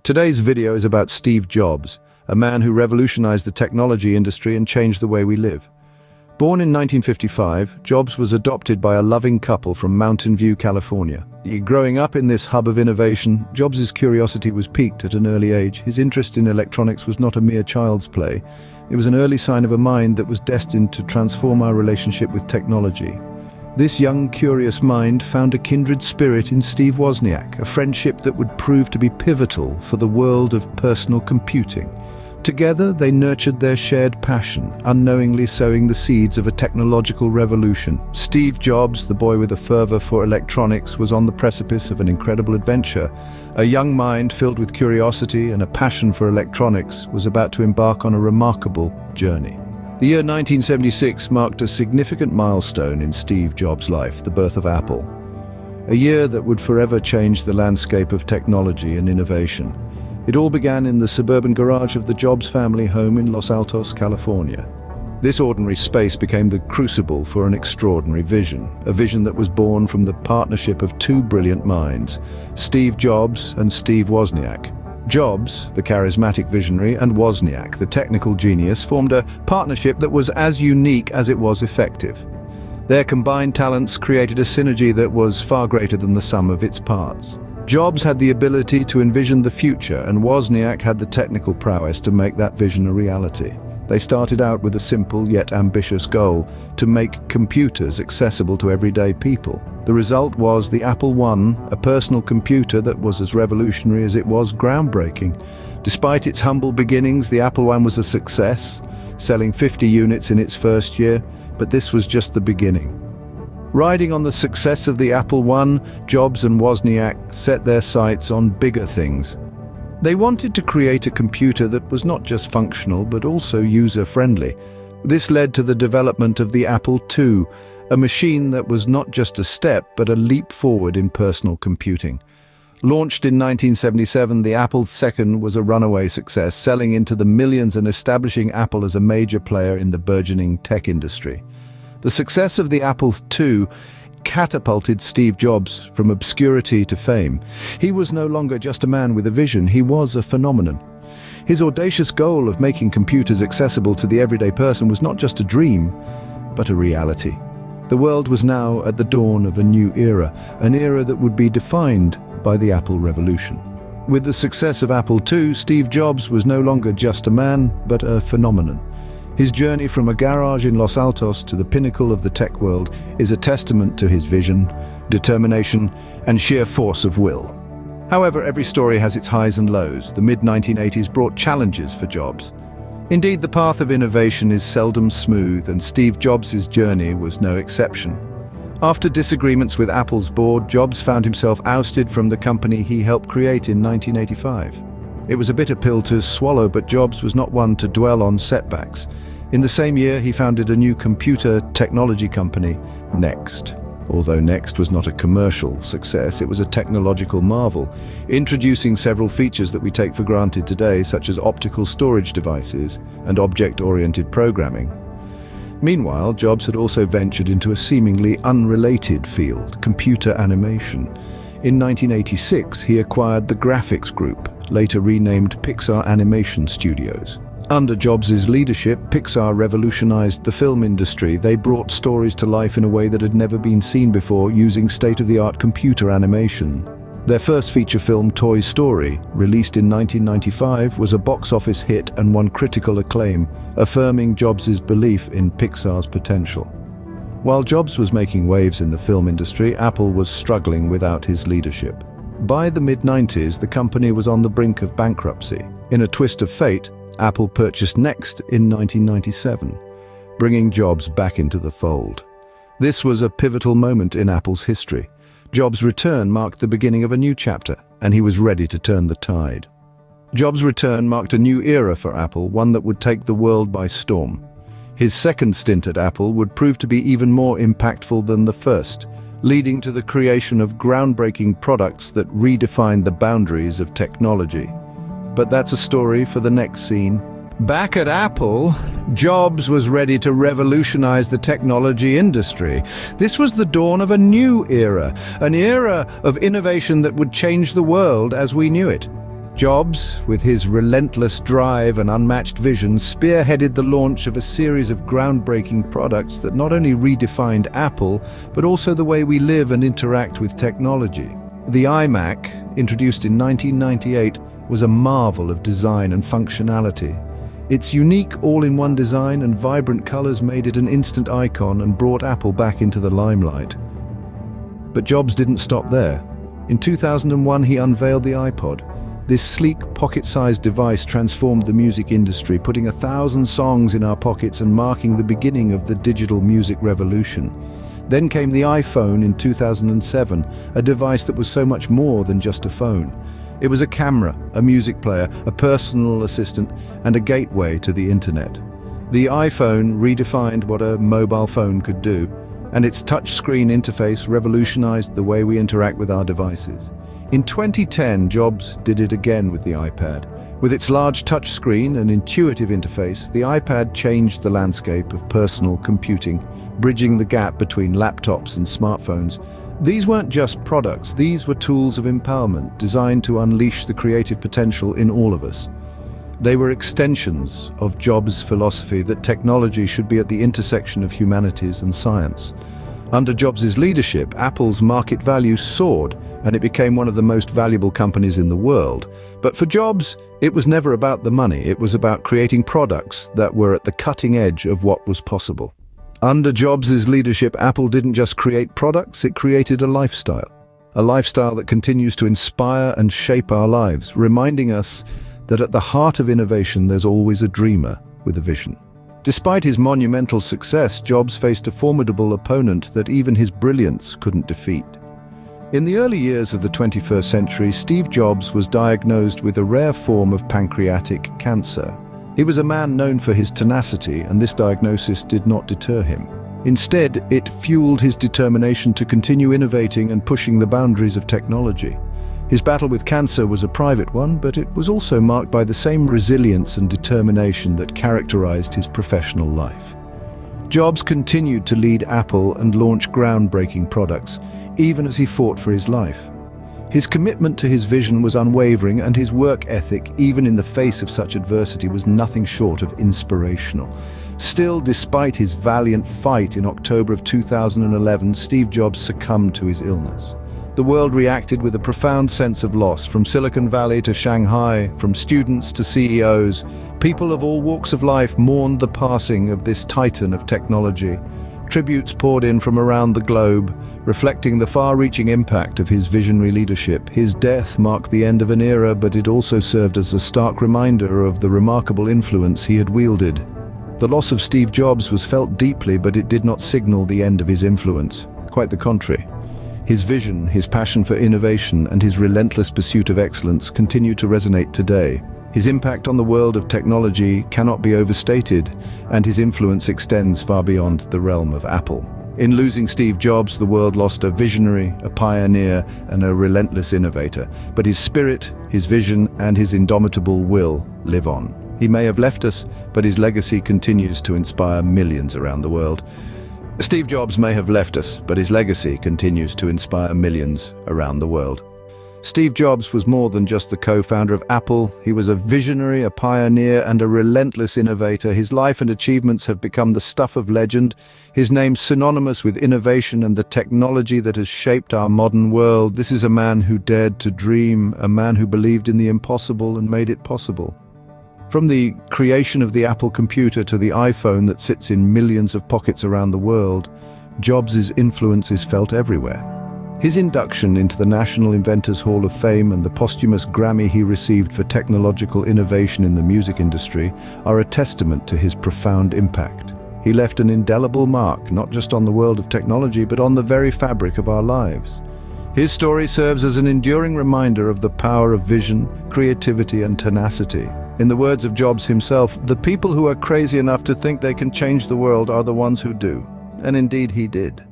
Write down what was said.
Today's video is about Steve Jobs, a man who revolutionized the technology industry and changed the way we live. Born in 1955, Jobs was adopted by a loving couple from Mountain View, California. Growing up in this hub of innovation, Jobs' curiosity was piqued at an early age. His interest in electronics was not a mere child's play. It was an early sign of a mind that was destined to transform our relationship with technology. This young, curious mind found a kindred spirit in Steve Wozniak, a friendship that would prove to be pivotal for the world of personal computing. Together, they nurtured their shared passion, unknowingly sowing the seeds of a technological revolution. Steve Jobs, the boy with a fervor for electronics, was on the precipice of an incredible adventure. A young mind filled with curiosity and a passion for electronics was about to embark on a remarkable journey. The year 1976 marked a significant milestone in Steve Jobs' life, the birth of Apple. A year that would forever change the landscape of technology and innovation. It all began in the suburban garage of the Jobs family home in Los Altos, California. This ordinary space became the crucible for an extraordinary vision, a vision that was born from the partnership of two brilliant minds, Steve Jobs and Steve Wozniak. Jobs, the charismatic visionary, and Wozniak, the technical genius, formed a partnership that was as unique as it was effective. Their combined talents created a synergy that was far greater than the sum of its parts. Jobs had the ability to envision the future, and Wozniak had the technical prowess to make that vision a reality. They started out with a simple yet ambitious goal: to make computers accessible to everyday people. The result was the Apple I, a personal computer that was as revolutionary as it was groundbreaking. Despite its humble beginnings, the Apple I was a success, selling 50 units in its first year, but this was just the beginning. Riding on the success of the Apple I, Jobs and Wozniak set their sights on bigger things. They wanted to create a computer that was not just functional but also user-friendly. This led to the development of the Apple II, a machine that was not just a step but a leap forward in personal computing. Launched in 1977, the Apple II was a runaway success, selling into the millions and establishing Apple as a major player in the burgeoning tech industry. The success of the Apple II catapulted Steve Jobs from obscurity to fame. He was no longer just a man with a vision, he was a phenomenon. His audacious goal of making computers accessible to the everyday person was not just a dream, but a reality. The world was now at the dawn of a new era, an era that would be defined by the Apple Revolution. With the success of Apple II, Steve Jobs was no longer just a man, but a phenomenon. His journey from a garage in Los Altos to the pinnacle of the tech world is a testament to his vision, determination, and sheer force of will. However, every story has its highs and lows. The mid-1980s brought challenges for Jobs. Indeed, the path of innovation is seldom smooth, and Steve Jobs' journey was no exception. After disagreements with Apple's board, Jobs found himself ousted from the company he helped create in 1985. It was a bitter pill to swallow, but Jobs was not one to dwell on setbacks. In the same year, he founded a new computer technology company, Next. Although Next was not a commercial success, it was a technological marvel, introducing several features that we take for granted today, such as optical storage devices and object-oriented programming. Meanwhile, Jobs had also ventured into a seemingly unrelated field, computer animation. In 1986, he acquired the Graphics Group, later renamed Pixar Animation Studios. Under Jobs' leadership, Pixar revolutionized the film industry. They brought stories to life in a way that had never been seen before, using state-of-the-art computer animation. Their first feature film, Toy Story, released in 1995, was a box office hit and won critical acclaim, affirming Jobs' belief in Pixar's potential. While Jobs was making waves in the film industry, Apple was struggling without his leadership. By the mid-90s, the company was on the brink of bankruptcy. In a twist of fate, Apple purchased Next in 1997, bringing Jobs back into the fold. This was a pivotal moment in Apple's history. Jobs' return marked the beginning of a new chapter, and he was ready to turn the tide. Jobs' return marked a new era for Apple, one that would take the world by storm. His second stint at Apple would prove to be even more impactful than the first, leading to the creation of groundbreaking products that redefined the boundaries of technology. But that's a story for the next scene. Back at Apple, Jobs was ready to revolutionize the technology industry. This was the dawn of a new era, an era of innovation that would change the world as we knew it. Jobs, with his relentless drive and unmatched vision, spearheaded the launch of a series of groundbreaking products that not only redefined Apple, but also the way we live and interact with technology. The iMac, introduced in 1998, was a marvel of design and functionality. Its unique all-in-one design and vibrant colors made it an instant icon and brought Apple back into the limelight. But Jobs didn't stop there. In 2001, he unveiled the iPod. This sleek, pocket-sized device transformed the music industry, putting 1,000 songs in our pockets and marking the beginning of the digital music revolution. Then came the iPhone in 2007, a device that was so much more than just a phone. It was a camera, a music player, a personal assistant, and a gateway to the internet. The iPhone redefined what a mobile phone could do, and its touchscreen interface revolutionized the way we interact with our devices. In 2010, Jobs did it again with the iPad. With its large touchscreen and intuitive interface, the iPad changed the landscape of personal computing, bridging the gap between laptops and smartphones. These weren't just products, these were tools of empowerment designed to unleash the creative potential in all of us. They were extensions of Jobs' philosophy that technology should be at the intersection of humanities and science. Under Jobs' leadership, Apple's market value soared, and it became one of the most valuable companies in the world. But for Jobs, it was never about the money. It was about creating products that were at the cutting edge of what was possible. Under Jobs' leadership, Apple didn't just create products, it created a lifestyle that continues to inspire and shape our lives, reminding us that at the heart of innovation there's always a dreamer with a vision. Despite his monumental success, Jobs faced a formidable opponent that even his brilliance couldn't defeat. In the early years of the 21st century, Steve Jobs was diagnosed with a rare form of pancreatic cancer. He was a man known for his tenacity, and this diagnosis did not deter him. Instead, it fueled his determination to continue innovating and pushing the boundaries of technology. His battle with cancer was a private one, but it was also marked by the same resilience and determination that characterized his professional life. Jobs continued to lead Apple and launch groundbreaking products, even as he fought for his life. His commitment to his vision was unwavering, and his work ethic, even in the face of such adversity, was nothing short of inspirational. Still, despite his valiant fight in October of 2011, Steve Jobs succumbed to his illness. The world reacted with a profound sense of loss. From Silicon Valley to Shanghai, from students to CEOs, people of all walks of life mourned the passing of this titan of technology. Tributes poured in from around the globe, reflecting the far-reaching impact of his visionary leadership. His death marked the end of an era, but it also served as a stark reminder of the remarkable influence he had wielded. The loss of Steve Jobs was felt deeply, but it did not signal the end of his influence. Quite the contrary. His vision, his passion for innovation, and his relentless pursuit of excellence continue to resonate today. His impact on the world of technology cannot be overstated, and his influence extends far beyond the realm of Apple. In losing Steve Jobs, the world lost a visionary, a pioneer, and a relentless innovator. But his spirit, his vision, and his indomitable will live on. He may have left us, but his legacy continues to inspire millions around the world. Steve Jobs may have left us, but his legacy continues to inspire millions around the world. Steve Jobs was more than just the co-founder of Apple. He was a visionary, a pioneer, and a relentless innovator. His life and achievements have become the stuff of legend. His name synonymous with innovation and the technology that has shaped our modern world. This is a man who dared to dream, a man who believed in the impossible and made it possible. From the creation of the Apple computer to the iPhone that sits in millions of pockets around the world, Jobs' influence is felt everywhere. His induction into the National Inventors Hall of Fame and the posthumous Grammy he received for technological innovation in the music industry are a testament to his profound impact. He left an indelible mark, not just on the world of technology, but on the very fabric of our lives. His story serves as an enduring reminder of the power of vision, creativity, and tenacity. In the words of Jobs himself, "The people who are crazy enough to think they can change the world are the ones who do." And indeed he did.